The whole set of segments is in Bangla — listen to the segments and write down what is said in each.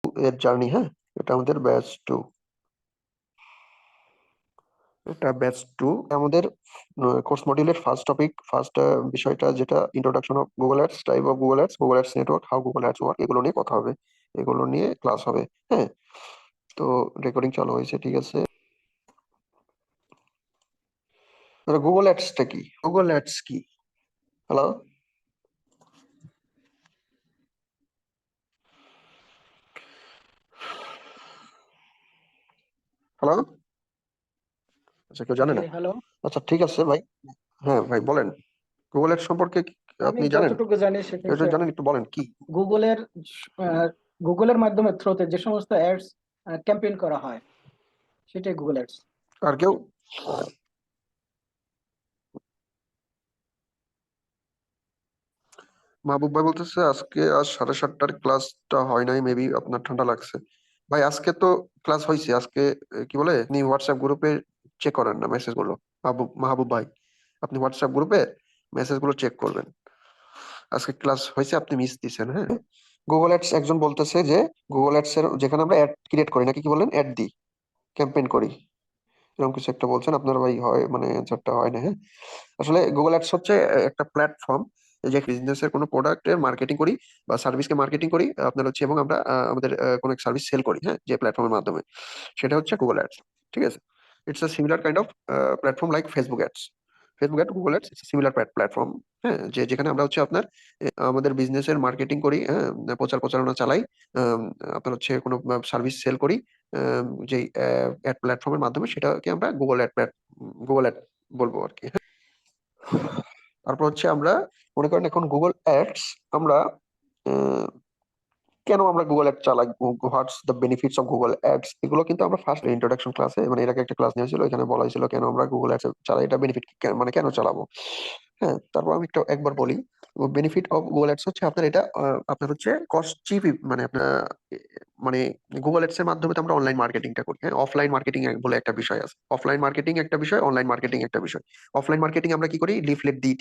এর জার্নি, হ্যাঁ? এটা আমাদের ব্যাচ 2। এটা ব্যাচ 2 আমাদের কোর্স মডিউলের ফার্স্ট বিষয়টা যেটা introduction of Google Ads, type of Google Ads network, how Google Ads work, এগুলো নিয়ে কথা হবে। এগুলো নিয়ে ক্লাস হবে, হ্যাঁ? তো রেকর্ডিং চালু হয়েছে, ঠিক আছে। Google Ads টা কি? Google Ads কি? হ্যালো? হ্যালো? আচ্ছা, কেউ জানে জি, না? হ্যালো। আচ্ছা, ঠিক আছে ভাই। হ্যাঁ ভাই, বলেন। Google Ads সম্পর্কে আমি আপনি জানেন? যতটুকু জানি সেটা এটা হচ্ছে জানেন, একটু বলেন কি? গুগলের আহ, গুগলের মাধ্যমে থ্রুতে যে সমস্ত অ্যাডস ক্যাম্পেইন করা হয় সেটাই গুগল অ্যাডস। আর কেউ? মাহবুব ভাই বলতেছে আজকে আজ 7:30টার ক্লাসটা হয় নাই, মেবি আপনার ঠান্ডা লাগছে। ভাই আজকে তো ক্লাস হয়েছে। আজকে কি বলে, আপনি হোয়াটসঅ্যাপ গ্রুপে চেক করেন না মেসেজ গুলো? মাহবুব ভাই, আপনি হোয়াটসঅ্যাপ গ্রুপে মেসেজ গুলো চেক করবেন। আজকে ক্লাস হয়েছে, আপনি মিস দিছেন, হ্যাঁ? গুগল অ্যাডস একজন বলতেছে যে গুগল অ্যাডস এর যেখানে আমরা অ্যাড ক্রিয়েট করি, নাকি কি বলেন, অ্যাড দিই, ক্যাম্পেইন করি, এরকম কিছু একটা বলছেন আপনার ভাই, হয় মানে অ্যান্সারটা হয় না, হ্যাঁ? আসলে গুগল অ্যাডস হচ্ছে একটা প্ল্যাটফর্ম, যে বিজনেসের কোনো প্রোডাক্টের মার্কেটিং করি বা সার্ভিসকে মার্কেটিং করি আপনার হচ্ছে, এবং আমরা আমাদের কোনো সার্ভিস সেল করি, হ্যাঁ, যে প্ল্যাটফর্মের মাধ্যমে, সেটা হচ্ছে গুগল অ্যাডস। ঠিক আছে? It's a similar kind of platform like Facebook ads. Facebook ad, Google ads, it's similar platform, হ্যাঁ, যেখানে আমরা হচ্ছে আপনার আমাদের বিজনেসের মার্কেটিং করি, হ্যাঁ, প্রচারণা চালাই, আম, আপনার হচ্ছে কোনো সার্ভিস সেল করি, যে অ্যাড প্ল্যাটফর্মের মাধ্যমে, সেটাকে আমরা গুগল অ্যাড বলবো আর কি। তারপর হচ্ছে আমরা মনে করেন এখন গুগল অ্যাডস আমরা আহ, কেন আমরা গুগল অ্যাড চালাই, what's the benefits of Google ads, এগুলো কিন্তু আমরা ফার্স্ট ইন্ট্রোডাকশন ক্লাসে, মানে এর আগে একটা ক্লাস নিয়েছিল, এখানে বলা হয়েছিল কেন আমরা গুগল অ্যাডস চালাই, এটা বেনিফিট মানে কেন চালাবো। হ্যাঁ, তারপর আমি একবার বলি। বেনিফিট অফ গুগল অ্যাডস হচ্ছে আপনার এটা আপনার হচ্ছে কস্ট চিপ, মানে আপনার মানে গুগল অ্যাডস এর মাধ্যমে তো আমরা অনলাইন মার্কেটিংটা করি, হ্যাঁ। অফলাইন মার্কেটিং বলে একটা বিষয় আছে, অফলাইন মার্কেটিং একটা বিষয়, অনলাইন মার্কেটিং একটা বিষয়। অফলাইন মার্কেটিং আমরা কি করি, লিফলেট দিই,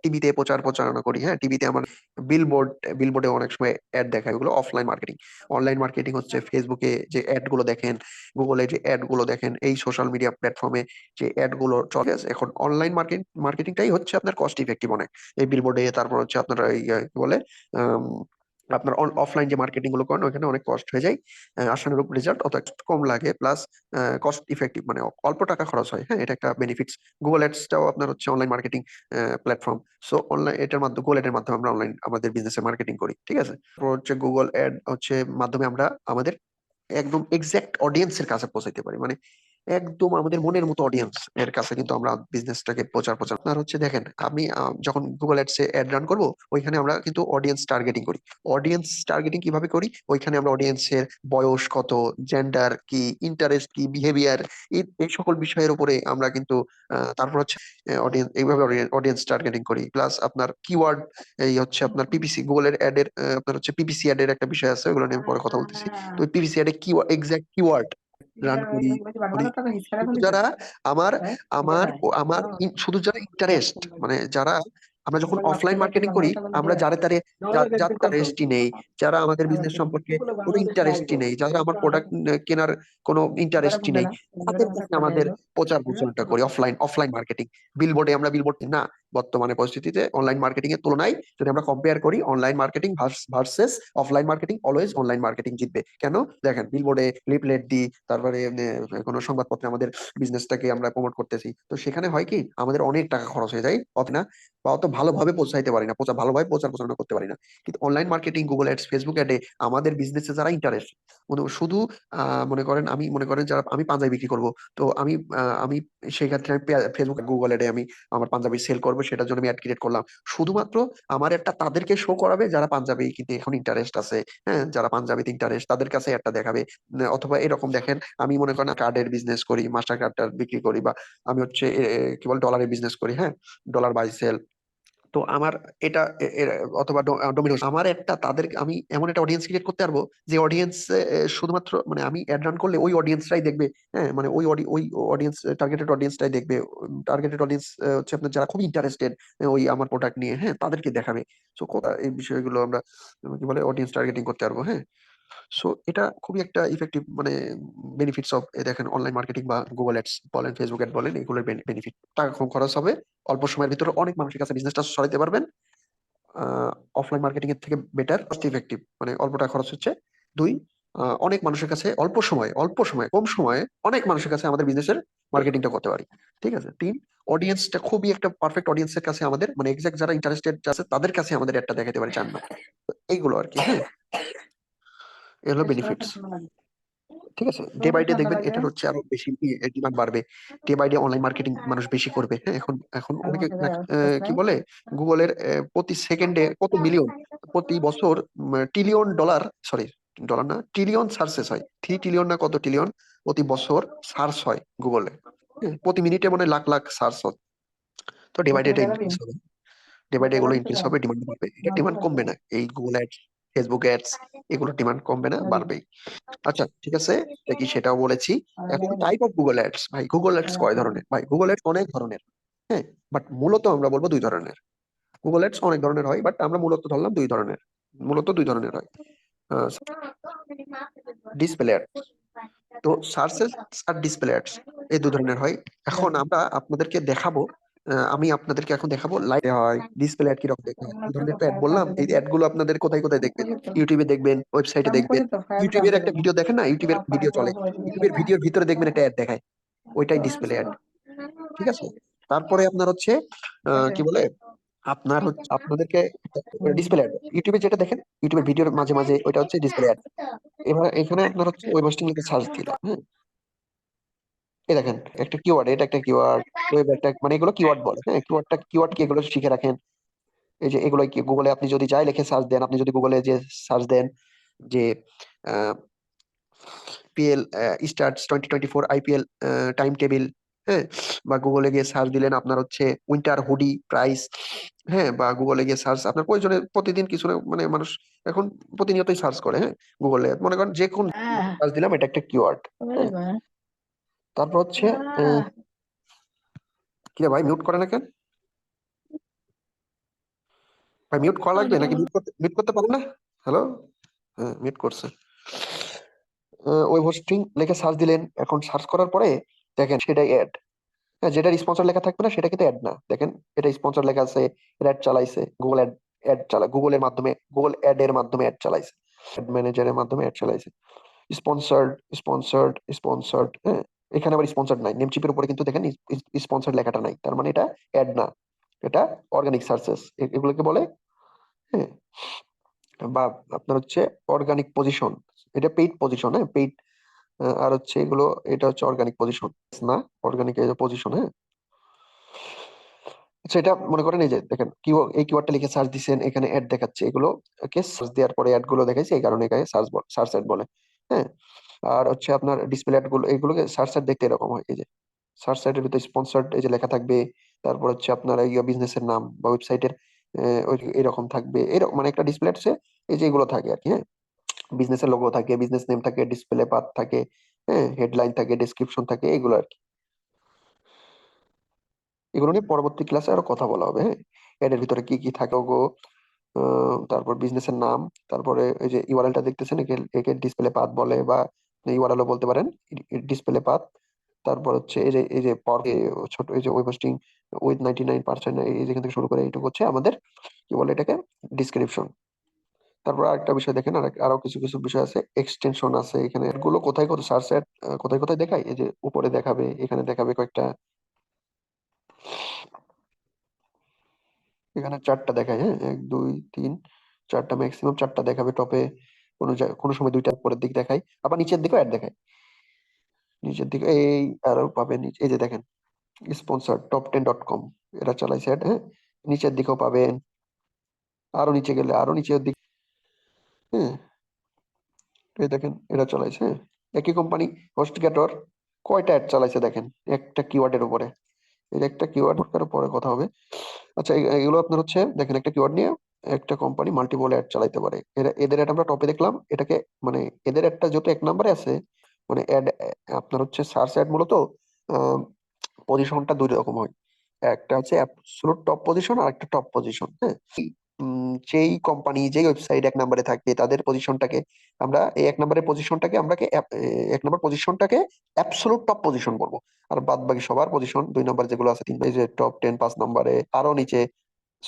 টিভিতে প্রচারণা করি, হ্যাঁ, টিভিতে আমার বিলবোর্ড, বিলবোর্ডে অনেক সময় অ্যাড দেখায়, ওগুলো অফলাইন মার্কেটিং। অনলাইন মার্কেটিং হচ্ছে ফেসবুকে যে অ্যাড গুলো দেখেন, গুগলে যে অ্যাড গুলো দেখেন, এই সোশ্যাল মিডিয়া প্ল্যাটফর্মে যে অ্যাড গুলো চলে আছে এখন, অনলাইন মার্কেটিংটাই হচ্ছে আপনার কস্ট ইফেক্টিভ অনেক। এই বিলবোর্ডে, তারপর হচ্ছে আপনার এই কি বলে, আম, আপনার অফলাইন যে মার্কেটিং গুলো করেন ওখানে অনেক কষ্ট হয়ে যায়, আশানুরূপ রেজাল্ট অত কম লাগে, প্লাস কস্ট ইফেক্টিভ, মানে অল্প টাকা খরচ হয়, হ্যাঁ, এটা একটা বেনিফিটস। গুগল অ্যাডসটাও আপনার হচ্ছে online marketing platform. So online, এটার মাধ্যমে, গুগল অ্যাডের মাধ্যমে আমরা অনলাইন আমাদের বিজনেসে মার্কেটিং করি, ঠিক আছে। তারপর হচ্ছে গুগল অ্যাড হচ্ছে মাধ্যমে আমরা আমাদের একদম এক্সাক্ট অডিয়েন্সের কাছে পৌঁছাইতে পারি, মানে একদম আমাদের মনের মতো অডিয়েন্স এর কাছে কিন্তু আমরা বিজনেসটাকে প্রচার আপনার হচ্ছে দেখেন, আমি যখন গুগল অ্যাডস এ অ্যাড রান করবো, ওইখানে আমরা কিন্তু অডিয়েন্স টার্গেটিং করি। অডিয়েন্স টার্গেটিং কিভাবে করি, ওইখানে আমরা অডিয়েন্সের বয়স কত, জেন্ডার কি, ইন্টারেস্ট কি, বিহেভিয়ার, এই সকল বিষয়ের উপরে আমরা কিন্তু তারপর হচ্ছে অডিয়েন্স, এইভাবে অডিয়েন্স টার্গেটিং করি। প্লাস আপনার কিওয়ার্ড, এই হচ্ছে আপনার পিপিসি, গুগলের অ্যাড এর আপনার হচ্ছে পিপিসি অ্যাড এর একটা বিষয় আছে, ওগুলো নিয়ে আমি পরে কথা বলতেছি। তো ওই পিপিসি অ্যাডে কিওয়ার্ড, এক্সাক্ট কিওয়ার্ড রান করি করি শুধু যারা আমার শুধু যারা ইন্টারেস্ট, মানে যারা, আমরা যখন অফলাইন মার্কেটিং করি, আমরা যারা তারে যার ইন্টারেস্টই নেই, যারা আমাদের বিজনেস সম্পর্কে কোনো ইন্টারেস্টই নেই, যারা আমার প্রোডাক্ট কেনার কোনো ইন্টারেস্টই নেই, তাদের কাছে আমাদের প্রচারণা করি, অফলাইন মার্কেটিং। বিলবোর্ডে আমরা বিলবোর্ড না, বর্তমানে পরিস্থিতিতে অনলাইন মার্কেটিং এর তুলনায় যদি আমরা কম্পেয়ার করি, online marketing versus offline marketing, always online marketing জিতবে। কেন? দেখেন, বিলবোর্ডে লিফলেট দিই, তারপরে কোনো সংবাদপত্রে আমাদের বিজনেসটাকে আমরা প্রমোট করতেছি, তো সেখানে হয় কি আমাদের অনেক টাকা খরচ হয়ে যায়, অত না, বা অত ভালোভাবে পৌঁছাইতে পারি না, ভালোভাবে প্রচারণা করতে পারি না। কিন্তু online marketing, Google ads, Facebook অ্যাডে আমাদের বিজনেসে যারা ইন্টারেস্ট, শুধু মনে করেন, মনে করেন যারা, আমি পাঞ্জাবি বিক্রি করব, তো আমি সেই ক্ষেত্রে আমি ফেসবুক, গুগল অ্যাডে আমি আমার পাঞ্জাবি সেল করবো, সেটার জন্য আমি অ্যাড ক্রিয়েট করলাম। শুধুমাত্র আমার একটা তাদেরকে শো করাবে যারা পাঞ্জাবি কিনতে এখন ইন্টারেস্ট আছে, হ্যাঁ, যারা পাঞ্জাবিতে ইন্টারেস্ট, তাদের কাছে একটা দেখাবে। অথবা এরকম দেখেন, আমি মনে করেন কার্ডের বিজনেস করি, মাস্টার কার্ডটা বিক্রি করি, বা আমি হচ্ছে কি বল, ডলারের বিজনেস করি, হ্যাঁ, ডলার বাই সেল। তো আমার এটা অথবা ডোমিনোস, আমার একটা তাদের, আমি এমন একটা অডিয়েন্স ক্রিয়েট করতে পারবো, যে অডিয়েন্স শুধুমাত্র, মানে আমি অ্যাড রান করলে ওই অডিয়েন্সটাই দেখবে, হ্যাঁ, মানে ওই অডিয়েন্স, টার্গেটেড অডিয়েন্সটাই দেখবে। টার্গেটেড অডিয়েন্স হচ্ছে আপনার যারা খুব ইন্টারেস্টেড ওই আমার প্রোডাক্ট নিয়ে, হ্যাঁ, তাদেরকে দেখাবে। তো এই বিষয়গুলো আমরা কি বলে অডিয়েন্স টার্গেটিং করতে পারবো, হ্যাঁ। সো এটা খুবই একটা ইফেক্টিভ মানে বেনিফিটস অফ দেখেন অনলাইন মার্কেটিং বা গুগল অ্যাডস বলেন ফেসবুক অ্যাড বলেন এগুলোর বেনিফিট। টাকা কম খরচ হবে, অল্প সময়ের ভিতরে অনেক মানুষের কাছে বিজনেসটা সরাইতে পারবেন। অফলাইন মার্কেটিং এর থেকে বেটার, কস্ট ইফেক্টিভ, মানে অল্প টাকা খরচ হচ্ছে। দুই, অনেক মানুষের কাছে অল্প সময় কম সময়ে অনেক মানুষের কাছে আমাদের বিজনেসের মার্কেটিংটা করতে পারি। ঠিক আছে। তিন, অডিয়েন্সটা খুবই একটা পারফেক্ট অডিয়েন্সের কাছে আমাদের মানে এক্সাক্ট যারা ইন্টারেস্টেড আছে তাদের কাছে আমাদের একটা দেখাতে পারি চান না। তো এইগুলো আর কি। হ্যাঁ, এগুলো বেনিফিটস। ঠিক আছে। ডে বাই ডে দেখবেন এটার হচ্ছে আরো বেশি ডিমান্ড বাড়বে। Day by day online marketing মানুষ বেশি করবে। হ্যাঁ, এখন এখন অনেকে কি বলে গুগলের প্রতি সেকেন্ডে কত মিলিয়ন, প্রতি বছর ট্রিলিয়ন ডলার, সরি ডলার না ট্রিলিয়ন সার্চেস হয়, 3 ট্রিলিয়ন না কত ট্রিলিয়ন প্রতি বছর সার্চ হয় গুগলে। হ্যাঁ, প্রতি মিনিটে মানে লাখ লাখ সার্চ হয়। তো ডে বাই ডে এটা ইনক্রিজ হবে, ডে বাই ডে এগুলো ইনক্রিজ হবে, ডিমান্ড বাড়বে, এটা ডিমান্ড কমবে না। এই গুগল অ্যাডস, ফেসবুক অ্যাডস, এগুলো ডিমান্ড কমবে না, বাড়বেই। আচ্ছা ঠিক আছে, এটা কি সেটাও বলেছি। এখন টাইপ অফ গুগল অ্যাডস, ভাই গুগল অ্যাডস কয় ধরনের? ভাই গুগল অ্যাডস অনেক ধরনের। হ্যাঁ, বাট মূলত আমরা বলবো 2 ধরনের। গুগল অ্যাডস অনেক ধরনের হয়, বাট আমরা মূলত ধরলাম 2 ধরনের। মূলত 2 ধরনের হয়। ডিসপ্লে অ্যাড, তো সার্চেস আর ডিসপ্লে অ্যাডস, এই 2 ধরনের হয়। এখন আমরা আপনাদেরকে দেখাবো, আমি আপনাদেরকে এখন দেখাবো লাইভ হয় ডিসপ্লে অ্যাড কিরকম দেখতে হয়। 2 ধরনের তো অ্যাড বললাম, এই অ্যাড গুলো আপনাদের কোথায় কোথায় দেখবেন? ইউটিউবে দেখবেন, ওয়েবসাইটে দেখবেন। ইউটিউবের একটা ভিডিও দেখেন না, ইউটিউবের ভিডিও চলে, ইউটিউবের ভিডিওর ভিতরে দেখবেন একটা অ্যাড দেখায়, ওইটাই ডিসপ্লে অ্যাড। ঠিক আছে। তারপরে আপনার হচ্ছে কি বলে, আপনার হচ্ছে আপনাদেরকে ডিসপ্লে অ্যাড, ইউটিউবে যেটা দেখেন ইউটিউবের ভিডিওর মাঝে মাঝে ওইটা হচ্ছে ডিসপ্লে অ্যাড। এবার এখানে আপনার হচ্ছে ওয়েব হোস্টিং লিখে সার্চ দিলেন। হ্যাঁ, এই দেখেন একটা কিওয়ার্ড, এটা একটা কিওয়ার্ড, ওয়েব একটা, মানে এগুলো কিওয়ার্ড বলে। হ্যাঁ, কিওয়ার্ড কি, এগুলো শিখে রাখেন। এই যে এগুলো কি গুগলে আপনি যদি যাই লিখে সার্চ দেন, আপনি যদি গুগলে যে সার্চ দেন যে PL starts 2024 IPL time table, হ্যাঁ, বা গুগলে গিয়ে সার্চ দিলেন আপনার হচ্ছে উইন্টার হুডি প্রাইস, হ্যাঁ, বা গুগলে গিয়ে সার্চ আপনার প্রয়োজনে প্রতিদিন কিছু না, মানে মানুষ এখন প্রতিনিয়তই সার্চ করে। হ্যাঁ, গুগলে মনে করেন যে কোন সার্চ দিলাম, এটা একটা কিওয়ার্ড। হ্যাঁ, তারপর হচ্ছে কি রে ভাই মিউট করে না কেন? ভাই মিউট করা লাগবে নাকি? মিউট করতে পারেন না? হ্যালো, হ্যাঁ মিউট করছে। ওয়েব হোস্টিং লিখে সার্চ দিলেন, এখন সার্চ করার পরে দেখেন সেটাই অ্যাড। হ্যাঁ, যেটা স্পন্সর লেখা থাকবে না সেটা কিন্তু অ্যাড না। দেখেন এটা স্পন্সর লেখা আছে, অ্যাড চালাইছে গুগল অ্যাড, অ্যাড চালায় গুগলের মাধ্যমে, গুগল অ্যাড এর মাধ্যমে অ্যাড চালাইছে, অ্যাড ম্যানেজারের মাধ্যমে অ্যাড চালাইছে। স্পন্সর্ড স্পন্সর্ড স্পন্সর্ড, হ্যাঁ, এখানে আবার স্পন্সর্ড নাই, নেমচিপের উপরে কিন্তু দেখেন স্পন্সর্ড লেখাটা নাই, তার মানে এটা অ্যাড না, এটা অর্গানিক সার্চেস এগুলোকে বলে। হ্যাঁ, বা আপনার হচ্ছে অর্গানিক পজিশন, এটা পেইড পজিশন। হ্যাঁ, পেইড, আর হচ্ছে এগুলো, এটা হচ্ছে অর্গানিক পজিশন না, অর্গানিক পজিশন। হ্যাঁ, আচ্ছা এটা মনে করেন এই যে দেখেন এই কিওয়ার্ডটা লিখে সার্চ দিচ্ছেন, এখানে অ্যাড দেখাচ্ছে, এগুলো ওকে সার্চ দেওয়ার পরে অ্যাড গুলো দেখাচ্ছে, এই কারণে এখানে সার্চ অ্যাড বলে। হ্যাঁ, আর হচ্ছে আপনার ডিসপ্লে অ্যাড গুলো, এগুলোকে সার্চ অ্যাড দেখতে এরকম হয়, এই যে সার্চ অ্যাডের ভিতরে স্পন্সর্ড এই যে লেখা থাকবে, তারপর হচ্ছে আপনার এই বিজনেসের নাম বা ওয়েবসাইটের এরকম থাকবে, এরকম মানে একটা ডিসপ্লে অ্যাডসে এই যে এগুলো থাকে আর কি। হ্যাঁ, বিজনেসের লোগো থাকে, বিজনেস নেম থাকে, ডিসপ্লে পাথ থাকে, হ্যাঁ, হেডলাইন থাকে, ডেসক্রিপশন থাকে, এগুলো আর কি। এগুলো নিয়ে পরবর্তী ক্লাসে আরো কথা বলা হবে। হ্যাঁ, এর ভিতরে কি কি থাকে গো, তারপর বিজনেসের নাম, তারপরে এই যে ইউআরএলটা দেখতেছেন একে একে ডিসপ্লে পাথ বলে, বা ইউআরএলও বলতে পারেন, ডিসপ্লে পাথ। তারপর হচ্ছে এই যে ছোট এই যে ওয়েব হোস্টিং উইথ 99%, এই যেখান থেকে শুরু করে এইটুকু হচ্ছে আমাদের কি বলে এটাকে ডিসক্রিপশন। তারপর আরেকটা বিষয় দেখেন, আরো কিছু কিছু বিষয় আছে, এক্সটেনশন আছে এখানে, এগুলো কোথায় কোথায় সার্চ অ্যাড কোথায় কোথায় দেখায়, এই যে উপরে দেখাবে, এখানে দেখাবে কয়েকটা, এখানে 4টা দেখায়। হ্যাঁ, 1 2 3 4টা, ম্যাক্সিমাম 4টা দেখাবে টপে, কোনো সময় 2টা উপরের দিক দেখায়, আবার নিচের দিকেও অ্যাড দেখায়। নিচের দিকে এই আরো পাবেন, এই যে দেখেন স্পন্সর top10.com, এরা চালাইছে অ্যাড। হ্যাঁ, নিচের দিকেও পাবেন, আরো নিচে গেলে আরো নিচের দিকে। হ্যাঁ, এই দেখেন এরা চালাইছে। হ্যাঁ, একই কোম্পানি হোস্টগেটর কয়টা অ্যাড চালাইছে দেখেন, একটা কিওয়ার্ডের উপরে, এর একটা কিওয়ার্ড পরে কথা হবে। আচ্ছা এগুলো আপনার হচ্ছে দেখেন একটা কিওয়ার্ড নিয়ে একটা কোম্পানি মাল্টিপল অ্যাড চালাইতে পারে। এদের অ্যাড আমরা টপে দেখলাম, এটাকে মানে এদের একটা যত 1 নম্বরে আছে, মানে অ্যাড আপনার হচ্ছে সার্চ অ্যাড মূলত পজিশনটা 2 রকম হয়, একটা হচ্ছে অ্যাবসলিউট টপ পজিশন আর একটা টপ পজিশন। হ্যাঁ, যেই কোম্পানি যেই ওয়েবসাইট 1 নম্বরে থাকবে তাদের পজিশনটাকে আমরা এই 1 নম্বরের পজিশনটাকে আমরা 1 নম্বর পজিশনটাকে অ্যাবসলুট টপ পজিশন বলবো। আর বাদ বাকি সবার পজিশন 2 নম্বর যেগুলো আছে, এই যে টপ 10 5 নম্বরে, আরো নিচে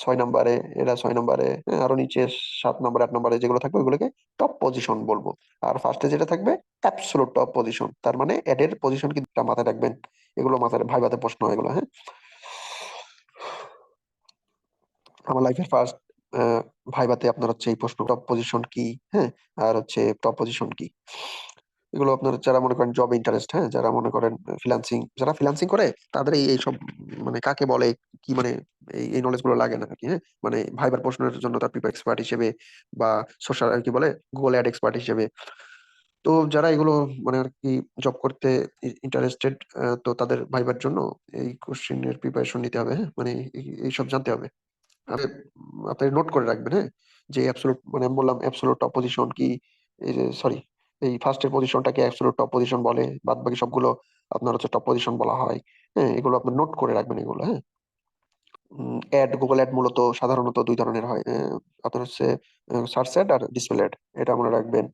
6 নম্বরে, এরা 6 নম্বরে, হ্যাঁ, আরো নিচে 7 নম্বরে 8 নম্বরে যেগুলো থাকবে ওগুলোকে টপ পজিশন বলবো। আর ফার্স্টে যেটা থাকবে অ্যাবসলুট টপ পজিশন, তার মানে এডের পজিশন কিন্তু মাথায় রাখবেন। এগুলো মাথায় ভাইভাতে প্রশ্ন হয় এগুলো, হ্যাঁ। আমার লাইফের ফার্স্ট ভাইভাতে আপনার হচ্ছে এই প্রশ্ন, টপ পজিশন কি, হ্যাঁ, আর হচ্ছে টপ পজিশন কি। এগুলো আপনার যারা মনে করেন জব ইন্টারেস্ট, হ্যাঁ, যারা মনে করেন যারা ফ্রিল্যান্সিং করে তাদের এইসব মানে কাকে বলে কি মানে এই নলেজ গুলো লাগে না আর কি, হ্যাঁ। মানে ভাইবার প্রশ্নের জন্য তার প্রিপেয়ার এক্সপার্ট হিসেবে বা সোশ্যাল কি বলে গুগল অ্যাড এক্সপার্ট হিসেবে। তো যারা এগুলো মানে আর কি জব করতে ইন্টারেস্টেড, তো তাদের ভাইবার জন্য এই কোশ্চেনের প্রিপারেশন নিতে হবে, হ্যাঁ, মানে এইসব জানতে হবে। আপনি আপনি নোট করে রাখবেন, হ্যাঁ, যে অ্যাবসলিউট মানে আমি বললাম অ্যাবসলিউট টপ পজিশন কি, এই যে সরি এই ফার্স্টের পজিশনটাকে অ্যাবসলিউট টপ পজিশন বলে, বাদ বাকি সবগুলো আপনার হচ্ছে টপ পজিশন বলা হয়, হ্যাঁ। এগুলো আপনি নোট করে রাখবেন এগুলো, হ্যাঁ। অ্যাড গুগল অ্যাড মূলত সাধারণত 2 ধরনের হয়, আপনার হচ্ছে সার্চ অ্যাড আর ডিসপ্লে অ্যাড, এটা মনে রাখবেন,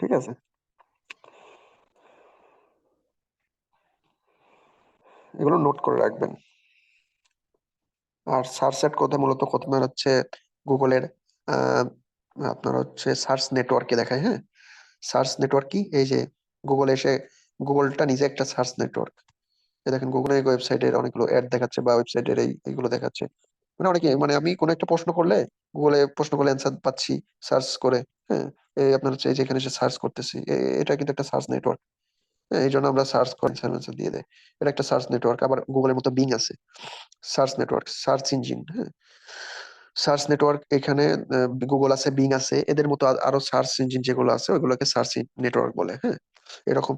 ঠিক আছে। এগুলো নোট করে রাখবেন। আর সার্চ অ্যাড কথা মূলত আপনার হচ্ছে গুগলের আহ, আপনার হচ্ছে সার্চ নেটওয়ার্কে দেখায়, হ্যাঁ। সার্চ নেটওয়ার্ক কি, এই যে গুগল এসে, গুগলটা নিজে একটা সার্চ নেটওয়ার্ক। দেখেন গুগলের ওয়েবসাইটের অনেকগুলো অ্যাড দেখাচ্ছে বা ওয়েবসাইটের এইগুলো দেখাচ্ছে। মানে অনেকে মানে আমি কোনো একটা প্রশ্ন করলে গুগলে প্রশ্ন করলে অ্যান্সার পাচ্ছি সার্চ করে, হ্যাঁ। এই আপনার হচ্ছে এই যেখানে এসে সার্চ করতেছি, এটা কিন্তু একটা সার্চ নেটওয়ার্ক, হ্যাঁ। এই জন্য আমরা সার্চ করি, অ্যান্সার দিয়ে দেয়, এটা একটা সার্চ নেটওয়ার্ক। আবার গুগলের মতো বিং আছে, সার্চ নেটওয়ার্ক, সার্চ ইঞ্জিন, হ্যাঁ। সার্চ নেটওয়ার্ক এখানে গুগল আছে, বিং আছে, এদের মতো আরো সার্চ ইঞ্জিন যেগুলো আছে ওইগুলোকে সার্চ নেটওয়ার্ক বলে, হ্যাঁ। এরকম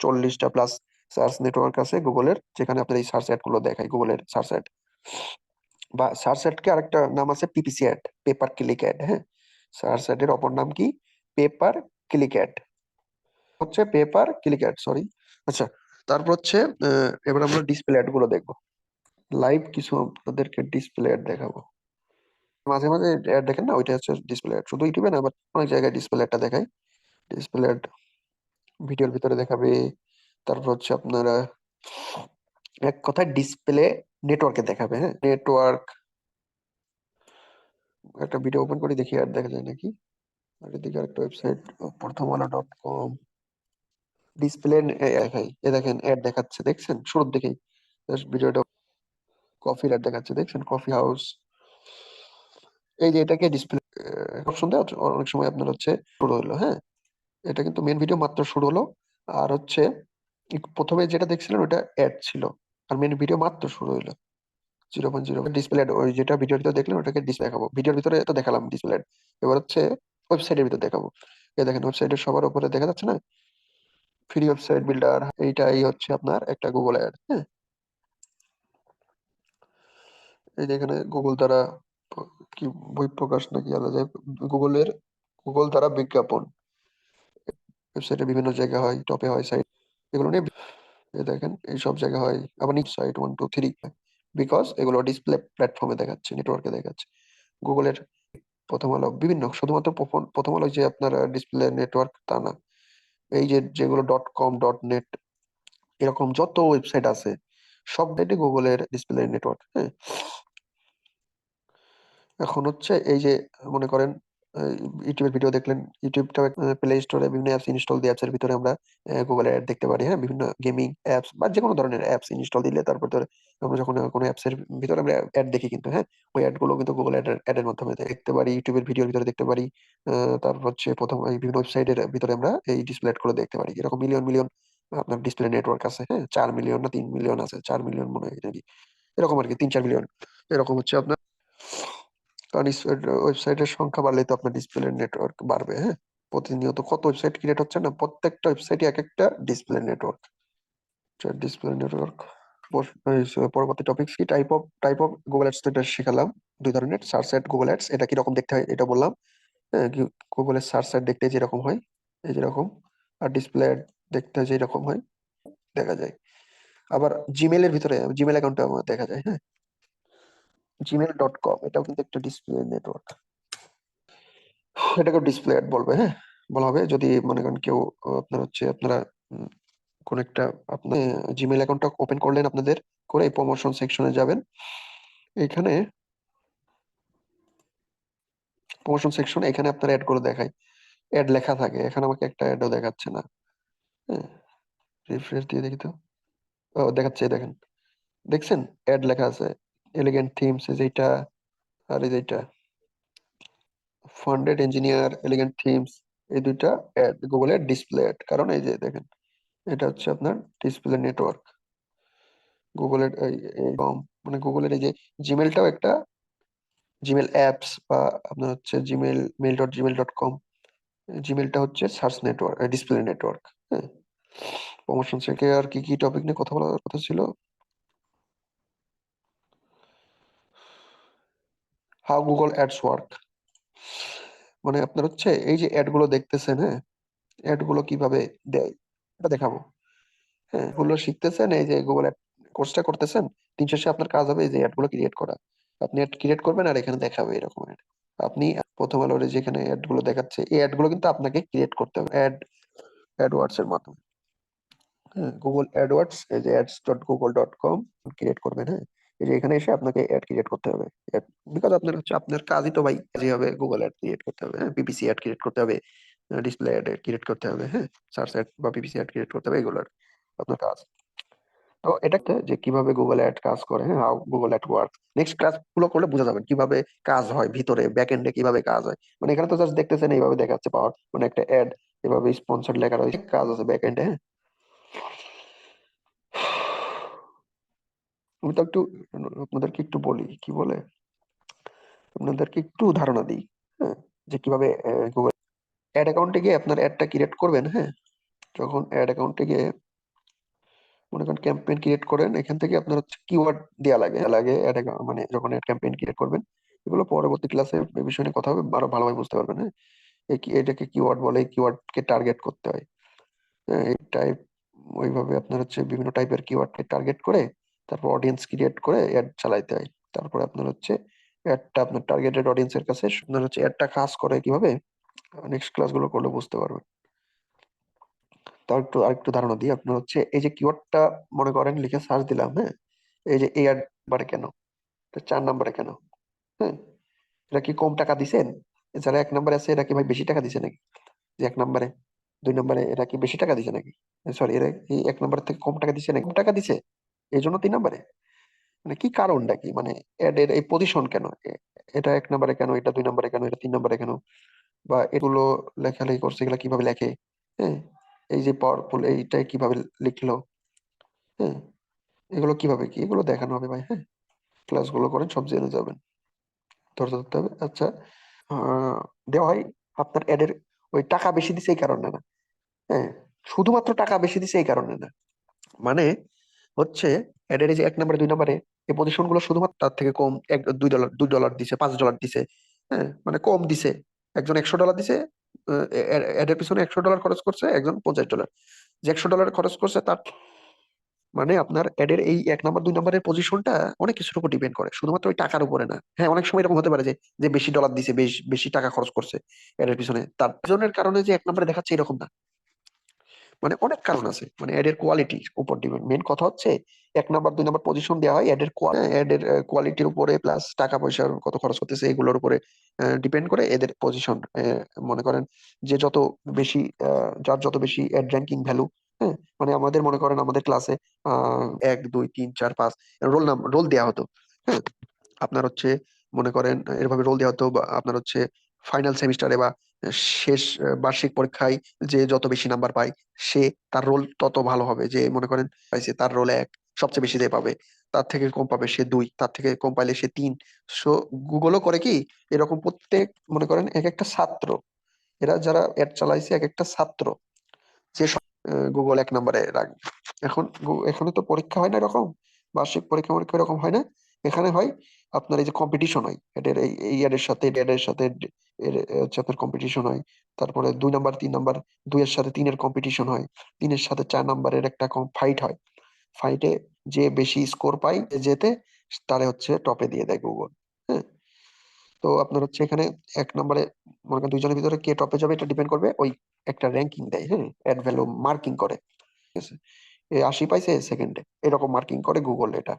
40টা প্লাস সার্চ নেটওয়ার্ক আছে গুগলের, যেখানে আপনার এই সার্চ অ্যাড গুলো দেখায়, গুগলের সার্চ অ্যাড। বা সার্চ অ্যাড কে আরেকটা নাম আছে PPC ad, pay per click ad, হ্যাঁ। সার্চ অ্যাড এর অপর নাম কি, পেপার ক্লিক অ্যাড, হচ্ছে পেপার ক্লিক অ্যাড, সরি। আচ্ছা, তারপর হচ্ছে এবার আমরা ডিসপ্লে অ্যাড গুলো দেখবো। লাইভ কিছু আপনাদেরকে ডিসপ্লে অ্যাড দেখাবো। মাঝে মাঝে অ্যাড দেখেন না, ওইটা হচ্ছে ডিসপ্লে অ্যাড, শুধু ইউটিউবে না, আবার অনেক জায়গায় ডিসপ্লে অ্যাডটা দেখায়। ডিসপ্লে অ্যাড ভিডিওর ভিতরে দেখাবে। তারপর হচ্ছে আপনারা এক কথায় ডিসপ্লে নেটওয়ার্কে দেখাবে, হ্যাঁ, নেটওয়ার্ক। একটা ভিডিও ওপেন করে দেখি অ্যাড দেখা যায় নাকি। আর এদিকে আরেকটা ওয়েবসাইট, প্রথমআলো.com, ডিসপ্লে দেখাই, এ দেখেন অ্যাড দেখাচ্ছে, দেখছেন শুরুর দিকেই ভিডিওটা কফি অ্যাড দেখাচ্ছে, দেখছেন কফি হাউস। এই যে এটাকে ডিসপ্লে অপশন দেওয়া অনেক সময় আপনার হচ্ছে শুরু হলো, হ্যাঁ। এটা কিন্তু মেন ভিডিও মাত্র শুরু হলো। আর হচ্ছে প্রথমে যেটা দেখছিলেন ওটা অ্যাড ছিল, আর মেন ভিডিও মাত্র শুরু হলো। 0.0 ডিসপ্লে, ওই যেটা ভিডিওর ভিতরে দেখলেন ওটাকে ডিসপ্লে দেখাবো, ভিডিওর ভিতরে তো দেখালাম ডিসপ্লে। এবার হচ্ছে ওয়েবসাইটের ভিতরে দেখাবো। এই দেখেন ওয়েবসাইটের সবার উপরে দেখা যাচ্ছে না, ফ্রি ওয়েবসাইট বিল্ডার, এইটাই হচ্ছে আপনার একটা গুগল অ্যাড, হ্যাঁ। এই যে এখানে গুগল দ্বারা কি বই প্রকাশ নাকি আলাদা, গুগলের গুগল দ্বারা বিজ্ঞাপন, ওয়েবসাইটে বিভিন্ন জায়গায় হয়, টপে হয় সাইট, এগুলো নিয়ে এই দেখেন এই সব জায়গায় হয়। আবার নিচ সাইট 1 2 3, বিকজ এগুলো ডিসপ্লে প্ল্যাটফর্মে দেখাচ্ছে, নেটওয়ার্কে দেখাচ্ছে। গুগলের প্রথম আলো বিভিন্ন, শুধুমাত্র প্রথম আলো যে আপনার ডিসপ্লে নেটওয়ার্ক তা না, এই যে যেগুলো .com .net এরকম যত ওয়েবসাইট আছে সব ডেটে গুগলের ডিসপ্লে নেটওয়ার্ক, হ্যাঁ। এখন হচ্ছে এই যে মনে করেন ইউটিউবের ভিডিও দেখলেন, ইউটিউবটা প্লে স্টোরে বিভিন্ন অ্যাপস ইনস্টল দিয়ে অ্যাপসের ভিতরে আমরা গুগল অ্যাড দেখতে পারি, হ্যাঁ। বিভিন্ন গেমিং অ্যাপস বা যে কোনো ধরনের অ্যাপস ইনস্টল দিলে তারপর ধরে আমরা যখন কোনো অ্যাপস এর ভিতরে আমরা অ্যাড দেখি কিন্তু, হ্যাঁ, ওই অ্যাড গুলো কিন্তু গুগল অ্যাডের মাধ্যমে দেখতে পারি, ইউটিউবের ভিডিওর ভিতরে দেখতে পারি। তারপর হচ্ছে প্রথম এই বিভিন্ন ওয়েবসাইটের ভিতরে আমরা এই ডিসপ্লে অ্যাড গুলো দেখতে পারি। এরকম মিলিয়ন মিলিয়ন আপনার ডিসপ্লে নেটওয়ার্ক আছে, হ্যাঁ। 4 মিলিয়ন না 3 মিলিয়ন আছে, 4 মিলিয়ন মনে হয় নাকি, এরকম আর কি, 3 4 মিলিয়ন এরকম হচ্ছে আপনার। কারণ ওয়েবসাইটের সংখ্যা বাড়লে তো আপনার ডিসপ্লে নেটওয়ার্ক বাড়বে, হ্যাঁ। প্রতিনিয়ত কত ওয়েবসাইট ক্রিয়েট হচ্ছে না, প্রত্যেকটা ওয়েবসাইটে এক একটা ডিসপ্লে নেটওয়ার্ক, ডিসপ্লে নেটওয়ার্ক। পরবর্তী টপিক কি, টাইপ অফ গুগল অ্যাডস, এটা শিখালাম। 2 ধরনের সার্চ অ্যাড, গুগল অ্যাডস, এটা কিরকম দেখতে হয় এটা বললাম, হ্যাঁ। গুগলের সার্চ অ্যাড দেখতে যেরকম হয় এই যেরকম, আর ডিসপ্লে অ্যাড দেখতে যেরকম হয় দেখা যায়। আবার জিমেলের ভিতরে জিমেল অ্যাকাউন্টে আমার দেখা যায়, হ্যাঁ। gmail.com, এটাও কিন্তু একটা ডিসপ্লে নেটওয়ার্ক। এটাকে ডিসপ্লে অ্যাড বলবে, হ্যাঁ, বলা হবে যদি মনে করেন কেউ আপনার হচ্ছে আপনারা কোন একটা আপনি জিমেইল অ্যাকাউন্টটা ওপেন করলেন আপনাদের, করে প্রমোশন সেকশনে যাবেন। এখানে প্রমোশন সেকশনে এখানে আপনার অ্যাড গুলো দেখায়, অ্যাড লেখা থাকে। এখানে আমাকে একটা অ্যাডও দেখাচ্ছে না। হ্যাঁ, রিফ্রেশ দিয়ে দেখি তো। ও দেখাচ্ছে, এই দেখেন, দেখছেন অ্যাড লেখা আছে, এলিগেন্ট থিমস যেটা, আর এই যেটা ফান্ডেড ইঞ্জিনিয়ার এলিগেন্ট থিমস, এই দুইটা অ্যাড গুগলের ডিসপ্লে অ্যাড। কারণ এই যে দেখেন, এটা হচ্ছে আপনার ডিসপ্লে নেটওয়ার্ক গুগলের মানে গুগলের এই যে জিমেলটাও একটা জিমেল অ্যাপস, বা আপনার হচ্ছে জিমেল mail.gmail.com, জিমেলটা হচ্ছে সার্চ নেটওয়ার্ক, ডিসপ্লে নেটওয়ার্ক। হ্যাঁ, প্রমোশন থেকে আর কি কি টপিক নিয়ে কথা বলার কথা ছিল? হাউ গুগল অ্যাডস ওয়ার্ক, মানে আপনার হচ্ছে এই যে অ্যাড গুলো দেখতেছেন, হ্যাঁ, অ্যাড গুলো কিভাবে দেয় এটা দেখাবো। হ্যাঁ, এগুলো শিখতেছেন, এই যে গুগল অ্যাড কোর্সটা করতেছেন, দিন শেষে আপনার কাজ হবে এই যে অ্যাড গুলো ক্রিয়েট করা। আপনি অ্যাড ক্রিয়েট করবেন আর এখানে দেখাবে এরকম অ্যাড। আপনি প্রথম আলোর যেখানে অ্যাড গুলো দেখাচ্ছে, এই অ্যাড গুলো কিন্তু আপনাকে ক্রিয়েট করতে হবে অ্যাডওয়ার্ডস এর মাধ্যমে। হ্যাঁ, গুগল অ্যাডওয়ার্ডস, এই যে ads.google.com ক্রিয়েট করবেন। হ্যাঁ, এই যে এখানে এসে আপনাকে অ্যাড ক্রিয়েট করতে হবে। বিকজ আপনার হচ্ছে আপনার কাজই তো ভাই কাজই হবে গুগল অ্যাড ক্রিয়েট করতে হবে, হ্যাঁ, পিপিসি অ্যাড ক্রিয়েট করতে হবে, ডিসপ্লে অ্যাড ক্রিয়েট করতে হবে, হ্যাঁ, সার্চ অ্যাড বা পিপিসি অ্যাড ক্রিয়েট করতে হবে, এগুলোর আপনার কাজ। তো এটা যে কিভাবে গুগল অ্যাড কাজ করে, হ্যাঁ, how Google ad work, next class গুলো করলে বোঝা যাবে কিভাবে কাজ হয় ভিতরে ব্যাক এন্ডে, কিভাবে কাজ হয়। মানে এখানে তো জাস্ট দেখতেছেন এইভাবে দেখাচ্ছে পাওয়ার, মানে একটা অ্যাড এভাবে স্পন্সর লেখা রয়েছে, কাজ আছে ব্যাক এন্ডে। হ্যাঁ, আমি তো একটু আপনাদেরকে একটু বলি কি বলে, আপনাদেরকে একটু ধারণা দিই, হ্যাঁ, যে কিভাবে গুগল অ্যাড অ্যাকাউন্টে গিয়ে আপনার অ্যাডটা ক্রিয়েট করবেন। হ্যাঁ, যখন অ্যাড অ্যাকাউন্টে গিয়ে মনে করেন ক্যাম্পেইন ক্রিয়েট করেন, এখান থেকে আপনার হচ্ছে কিওয়ার্ড দেওয়া লাগে লাগে অ্যাড মানে যখন অ্যাড ক্যাম্পেইন ক্রিয়েট করবেন, এগুলো পরবর্তী ক্লাসে এই বিষয় নিয়ে কথা হবে, আরো ভালোভাবে বুঝতে পারবেন। হ্যাঁ, এটাকে কিওয়ার্ড বলে, কিওয়ার্ড কে টার্গেট করতে হয়। হ্যাঁ, এই টাইপ ওইভাবে আপনার হচ্ছে বিভিন্ন টাইপের কিওয়ার্ডকে টার্গেট করে তারপর অডিয়েন্স ক্রিয়েট করে অ্যাড চালাইতে হয়। তারপরে আপনার হচ্ছে অ্যাডটা আপনার টার্গেটেড অডিয়েন্সের কাছে আপনার হচ্ছে অ্যাডটা কাজ করে কিভাবে, নেক্সট ক্লাসগুলো করলে বুঝতে পারবেন। তার একটু আরেকটু ধারণা দিই, আপনার হচ্ছে এই যে কিওয়ার্ডটা মনে করেন লিখে সার্চ দিলাম, হ্যাঁ, এই যে এই নাম্বারে কেন, এটা 4 নম্বরে কেন, হ্যাঁ, এরা কি কম টাকা দিছেন? যারা 1 নম্বরে আছে এরা কি ভাই বেশি টাকা দিছে নাকি? যে 1 নম্বরে 2 নম্বরে এরা কি বেশি টাকা দিছে নাকি? সরি, এরা কি 1 নম্বর থেকে কম টাকা দিছে নাকি? কম টাকা দিছে এই জন্য 3 নম্বরে, মানে কি কারণটা কি, মানে এর এই পজিশন কেন, এটা 1 নম্বরে কেন, এটা 2 নম্বরে কেন, এটা 3 নম্বরে কেন, বা এগুলো লেখালেখি করছে এগুলা কিভাবে লেখে, হ্যাঁ, এই যে পাওয়ারফুল এইটা কিভাবে লিখলো, হ্যাঁ, এগুলো কিভাবে কি এগুলো দেখানো হবে ভাই। হ্যাঁ, ক্লাসগুলো করেন সব জেনে যাবেন, ধৈর্য ধরতে হবে। আচ্ছা, আহ, দেওয়া হয় আপনার অ্যাডের ওই টাকা বেশি দিছে এই কারণে না, হ্যাঁ, শুধুমাত্র টাকা বেশি দিছে এই কারণে না, মানে হচ্ছে অ্যাডের এই যে 1 নম্বরে 2 নম্বরে এই পজিশন গুলো শুধুমাত্র তার থেকে কম, $2, $2 দিছে, $5 দিছে, হ্যাঁ, মানে কম দিছে। একজন $100 দিছে, অ্যাডের পিছনে $100 খরচ করছে, একজন $50। যে $100 খরচ করছে তার, মানে আপনার অ্যাডের এই 1 নম্বর 2 নম্বরের পজিশনটা অনেক কিছুর উপর ডিপেন্ড করে, শুধুমাত্র ওই টাকার উপরে না। হ্যাঁ, অনেক সময় এরকম হতে পারে যে যে বেশি ডলার দিছে, বেশি টাকা খরচ করছে অ্যাডের পিছনে, তার জনের কারণে যে 1 নম্বরে দেখাচ্ছে এরকম না। মানে অনেক কারণ আছে, মানে এড এর কোয়ালিটির উপর ডিপেন্ড। মেন কথা হচ্ছে 1 নম্বর 2 নম্বর পজিশন দেওয়া হয় এডের কোয়ালিটির উপরে, প্লাস টাকা পয়সার কত খরচ করতেছে এগুলোর উপরে ডিপেন্ড করে এদের পজিশন। মনে করেন যে যত বেশি যার যত বেশি এড র্যাঙ্কিং ভ্যালু, হ্যাঁ, মানে আমাদের মনে করেন আমাদের ক্লাসে 1 2 3 4 5 রোল দেওয়া হতো। হ্যাঁ, আপনার হচ্ছে মনে করেন এরভাবে রোল দেওয়া হতো, বা আপনার হচ্ছে ফাইনাল সেমিস্টারে বা শেষ বার্ষিক পরীক্ষায় যে যত বেশি নাম্বার পায় সে, তার রোল তত ভালো হবে। যে মনে করেন পাইছে তার রোল 1, সবচেয়ে বেশি যে পাবে, তার থেকে কম পাবে সে 2, তার থেকে কম পাইলে সে 3। সো গুগলও করে কি এরকম, প্রত্যেক মনে করেন এক একটা ছাত্র, এরা যারা অ্যাড চালাইছে এক একটা ছাত্র, যে গুগল 1 নম্বরে রাখবে। এখন এখানে তো পরীক্ষা হয় না এরকম, বার্ষিক পরীক্ষা পরীক্ষা এরকম হয় না। এখানে হয় আপনার এই যে কম্পিটিশন হয় এদের, এই এর সাথে এর সাথে এর হচ্ছে আপনার কম্পিটিশন হয়। তারপরে 2 নম্বর 3 নম্বর, 2 এর সাথে 3-এর কম্পিটিশন হয়, 3-এর সাথে 4 নম্বরের একটা ফাইট হয়। ফাইটে যে বেশি স্কোর পায় যে জেতে, তারে হচ্ছে টপে দিয়ে দেয় গুগল। হ্যাঁ, তো আপনার হচ্ছে এখানে 1 নম্বরে মনে করেন দুইজনের ভিতরে কে টপে যাবে এটা ডিপেন্ড করবে, ওই একটা র্যাঙ্কিং দেয়, হ্যাঁ, অ্যাড ভ্যালু মার্কিং করে, ঠিক আছে? এ 80 পাইছে সেকেন্ডে, এরকম মার্কিং করে গুগল এটা।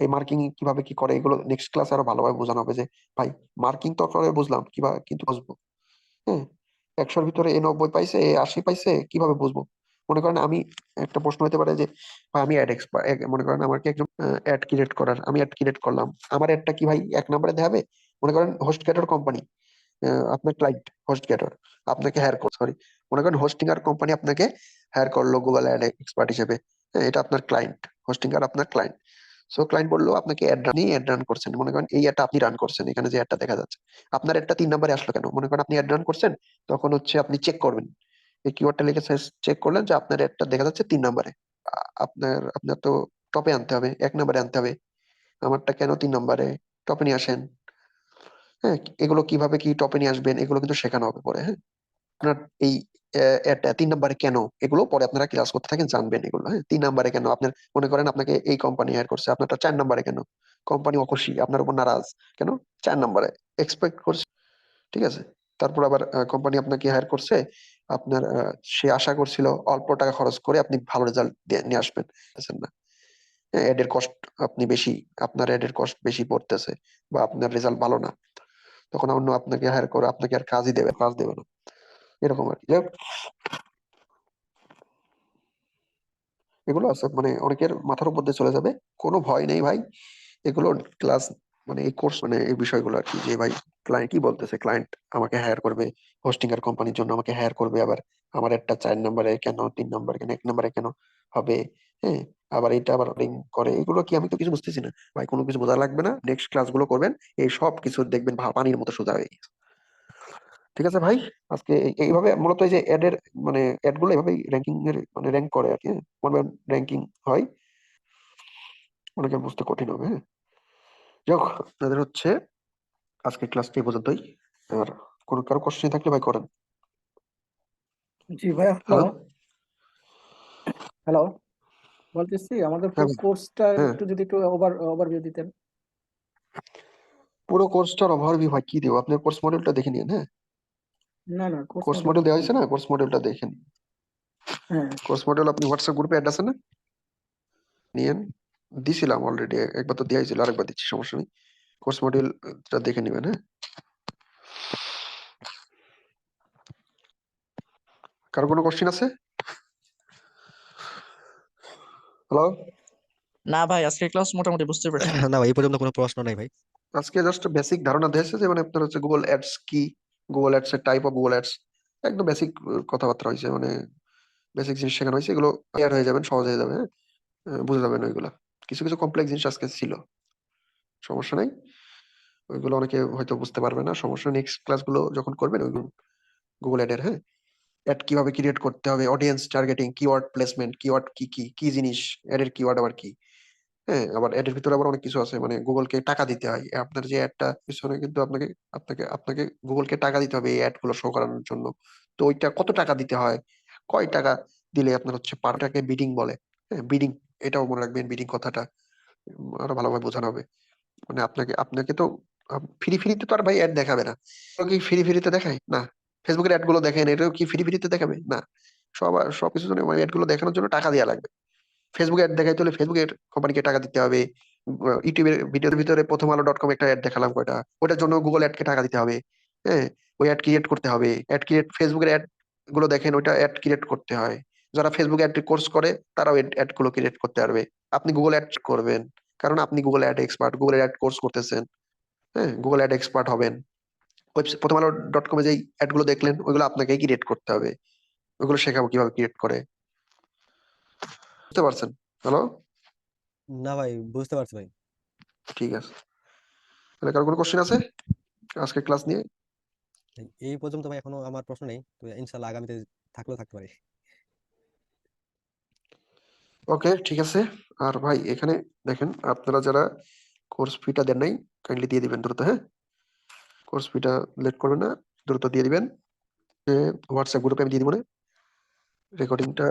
এই মার্কিং কিভাবে কি করে এগুলো নেক্সট ক্লাস আরো ভালোভাবে বোঝানো হবে যে ভাই মার্কিং তো করে বুঝলাম কিভাবে, কিন্তু বুঝবো, হ্যাঁ, 100-র ভিতরে এ 90 পাইছে, এ 80 পাইছে, কিভাবে বুঝবো? মনে করেন আমি, একটা প্রশ্ন হতে পারে যে ভাই আমি অ্যাড এক্সপার্ট, মনে করেন আমাকে একজন অ্যাড ক্রিয়েট করার, আমি অ্যাড ক্রিয়েট করলাম, আমার অ্যাডটা কি ভাই 1 নম্বরে দেখাবে? মনে করেন হোস্ট ক্যাটার কোম্পানি, আপনার ক্লায়েন্ট হোস্ট ক্যাটার আপনাকে হায়ার কর, সরি, মনে করেন হোস্টিং আর কোম্পানি আপনাকে হায়ার করলো গুগল অ্যাড এক্সপার্ট হিসেবে, হ্যাঁ, এটা আপনার ক্লায়েন্ট, হোস্টিং আর আপনার ক্লায়েন্ট। সো ক্লায়েন্ট বললো আপনাকে অ্যাড রান করছেন, মনে করেন এই অ্যাডটা আপনি রান করছেন, এখানে যে অ্যাডটা দেখা যাচ্ছে আপনার অ্যাডটা 3 নম্বরে আসলো কেন? মনে করেন আপনি অ্যাড রান করছেন, তখন হচ্ছে আপনি চেক করবেন, এই কিওয়ার্ডটা লিখে চেক করলেন যে আপনার অ্যাডটা দেখা যাচ্ছে 3 নম্বরে। আপনার আপনার তো টপে আনতে হবে, 1 নম্বরে আনতে হবে, আমারটা কেন 3 নম্বরে? টপে নিয়ে আসেন। হ্যাঁ, এগুলো কিভাবে কি টপে নিয়ে আসবেন এগুলো কিন্তু শেখানো হবে পরে, হ্যাঁ। আপনার এই এটা 3 নম্বরে কেন, এগুলো পরে আপনারা ক্লাস করতে থাকেন, জানবেন এগুলো, হ্যাঁ। 3 নম্বরে কেন আপনার, মনে করেন আপনাকে এই কোম্পানি হায়ার করছে, আপনারটা 4 নম্বরে কেন? কোম্পানি অখুশি, আপনার উপর নারাজ, কেন? 4 নম্বরে এক্সপেক্ট করছে, ঠিক আছে। তারপর আবার কোম্পানি আপনাকে হায়ার করছে, আপনার সে আশা করছিল অল্প টাকা খরচ করে আপনি ভালো রেজাল্ট নিয়ে আসবেন, বুঝছেন না? হ্যাঁ, এডের কস্ট আপনি বেশি, আপনার এডের কস্ট বেশি পড়তেছে, বা আপনার রেজাল্ট ভালো না, তখন অন্য আপনাকে হায়ার করে আপনাকে আর কাজই দেবে, কাজ দেবে না, এরকম আর কি। যাই হোক, এগুলো আছে মানে অনেকের মাথার উপর দিয়ে চলে যাবে, কোনো ভয় নেই ভাই, এগুলো ক্লাস মানে এই কোর্স মানে এই বিষয়গুলো আর কি, যে ভাই ক্লায়েন্ট কি বলতেছে, ক্লায়েন্ট আমাকে হায়ার করবে, হোস্টিং এর কোম্পানির জন্য আমাকে হায়ার করবে, আবার আমার একটা 4 নম্বরে কেন, 3 নম্বরে কেন, 1 নম্বরে কেন হবে, হ্যাঁ, আবার এটা আবার লিঙ্ক করে, এগুলো কি? আমি তো কিছু বুঝতেছি না ভাই, কোনো কিছু বোঝা লাগবে না, নেক্সট ক্লাস গুলো করবেন, এই সব কিছু দেখবেন পানির মতো সোজা হয়ে গেছে। ঠিক আছে ভাই, আজকে এইভাবে মূলত এই যে অ্যাড এর মানে অ্যাড গুলো এইভাবেই র্যাঙ্কিং এর মানে র্যাঙ্ক করে আর কি, হ্যাঁ, র্যাঙ্কিং হয়, অনেকের বুঝতে কঠিন হবে, হ্যাঁ। যাই হোক, আপনাদের হচ্ছে আজকে ক্লাসটা এই পর্যন্তই, আর কোনো কারো কোশ্চেন থাকলে ভাই করেন। জি ভাইয়া, হ্যালো। হ্যালো। হ্যালো, বলতেছি আমাদের হ্যাঁ পুরো ভাই। কোর্সটা হ্যাঁ, একটু যদি একটু ওভারভিউ দিতেন। পুরো কোর্সটার ওভারভিউ ভাই কি দেবো, আপনার কোর্স মডেলটা দেখে নিন, হ্যাঁ। না না, কোর্স কোর্স মডেল মডেল দেওয়া দেখি হয়েছে নাই। না, কোর্স মডেলটা দেখে নিন। হ্যাঁ। কোর্স মডেল আপনি হোয়াটসঅ্যাপ গ্রুপে অ্যাড আছে না, নিয়েন, দিছিলাম অলরেডি, একবার তো দেওয়া হয়েছিল, আরেকবার দিচ্ছি, সমস্যা নেই। কোর্স মডেলটা দেখে নিবেন, হ্যাঁ। কারো কোনো কোশ্চেন আছে? হ্যালো। না ভাই, আজকের ক্লাস মোটামুটি বুঝতে পারছি। না ভাই, এই পর্যন্ত কোনো প্রশ্ন নাই ভাই। আজকে জাস্ট বেসিক ধারণা দিয়েছে যে মানে আপনার হচ্ছে গুগল অ্যাডস কি, গুগল অ্যাডস এর টাইপ অফ গুগল অ্যাডস, একদম বেসিক কথাবার্তা হয়েছে, মানে বেসিক জিনিস শেখানো হয়েছে, এগুলো ক্লিয়ার হয়ে যাবেন, সহজ হয়ে যাবে, হ্যাঁ। বুঝে যাবেন ওইগুলা, কিছু কিছু কমপ্লেক্স জিনিস আজকে ছিল, সমস্যা নাই, ওইগুলো অনেকে হয়তো বুঝতে পারবে না, সমস্যা, নেক্সট ক্লাসগুলো যখন করবেন ওইগুলো গুগল অ্যাডের, হ্যাঁ, অ্যাড কিভাবে ক্রিয়েট করতে হবে, audience targeting, keyword placement, keyword কি কি কি জিনিস, অ্যাডের কিওয়ার্ড আবার কি, হ্যাঁ, আবার অ্যাডের ভিতরে আবার অনেক কিছু আছে, মানে গুগলকে টাকা দিতে হয়, আপনার যে অ্যাডটা পিছনে কিন্তু আপনাকে আপনাকে আপনাকে গুগলকে টাকা দিতে হবে এই অ্যাড গুলো শো করানোর জন্য, তো ওইটা কত টাকা দিতে হয়, কয় টাকা দিলে আপনার হচ্ছে পারটাকে বিডিং বলে, হ্যাঁ, বিডিং, এটাও মনে রাখবেন, বিডিং কথাটা আরো ভালোভাবে বোঝানো হবে, মানে আপনাকে আপনাকে তো ফ্রি ফ্রিতে তো আর ভাই অ্যাড দেখাবে না, তো কি ফ্রি ফ্রিতে দেখায় না? ফেসবুকের অ্যাড গুলো দেখেন, এটাও কি ফ্রি ফ্রিতে দেখাবে না? সবকিছুর জন্য অ্যাড গুলো দেখানোর জন্য টাকা দেওয়া লাগবে, ফেসবুকে অ্যাড দেখাইতে হলে ফেসবুকের কোম্পানিকে টাকা দিতে হবে, ইউটিউবের ভিডিওর ভিতরে প্রথম আলো ডট কম একটা অ্যাড দেখালাম কয়টা, ওটার জন্য গুগল অ্যাডকে টাকা দিতে হবে, হ্যাঁ, ওই অ্যাড ক্রিয়েট করতে হবে, অ্যাড ক্রিয়েট, ফেসবুকের অ্যাড গুলো দেখেন, ওইটা অ্যাড ক্রিয়েট করতে হয়, যারা ফেসবুক অ্যাড কোর্স করে তারাও অ্যাড গুলো ক্রিয়েট করতে পারবে, আপনি গুগল অ্যাড করবেন কারণ আপনি Google ad expert, Google ad course করতেছেন, হ্যাঁ, গুগল অ্যাড এক্সপার্ট হবেন, ওয়েবসাইট প্রথম আলো ডট কমে যেই অ্যাড গুলো দেখলেন ওইগুলো আপনাকেই ক্রিয়েট করতে হবে, ওইগুলো শেখাবো কিভাবে ক্রিয়েট করে, বুঝতে পারছেন? হ্যালো। না ভাই, বুঝতে পারছি ভাই। ঠিক আছে, তাহলে কারো কোনো কোশ্চেন আছে আজকে ক্লাস নিয়ে? এই পর্যন্ত ভাই এখনো আমার প্রশ্ন নেই, তো ইনশাল্লাহ আগামীতে থাকলেও থাকতে পারে। ওকে, ঠিক আছে। আর ভাই এখানে দেখেন, আপনারা যারা কোর্স ফিটা দেন নাই কাইন্ডলি দিয়ে দিবেন দ্রুত, হ্যাঁ, কোর্স ফিটা লেট করবেন না, দ্রুত দিয়ে দিবেন, হোয়াটসঅ্যাপ গ্রুপে আমি দিয়ে দিব না, রেকর্ডিংটা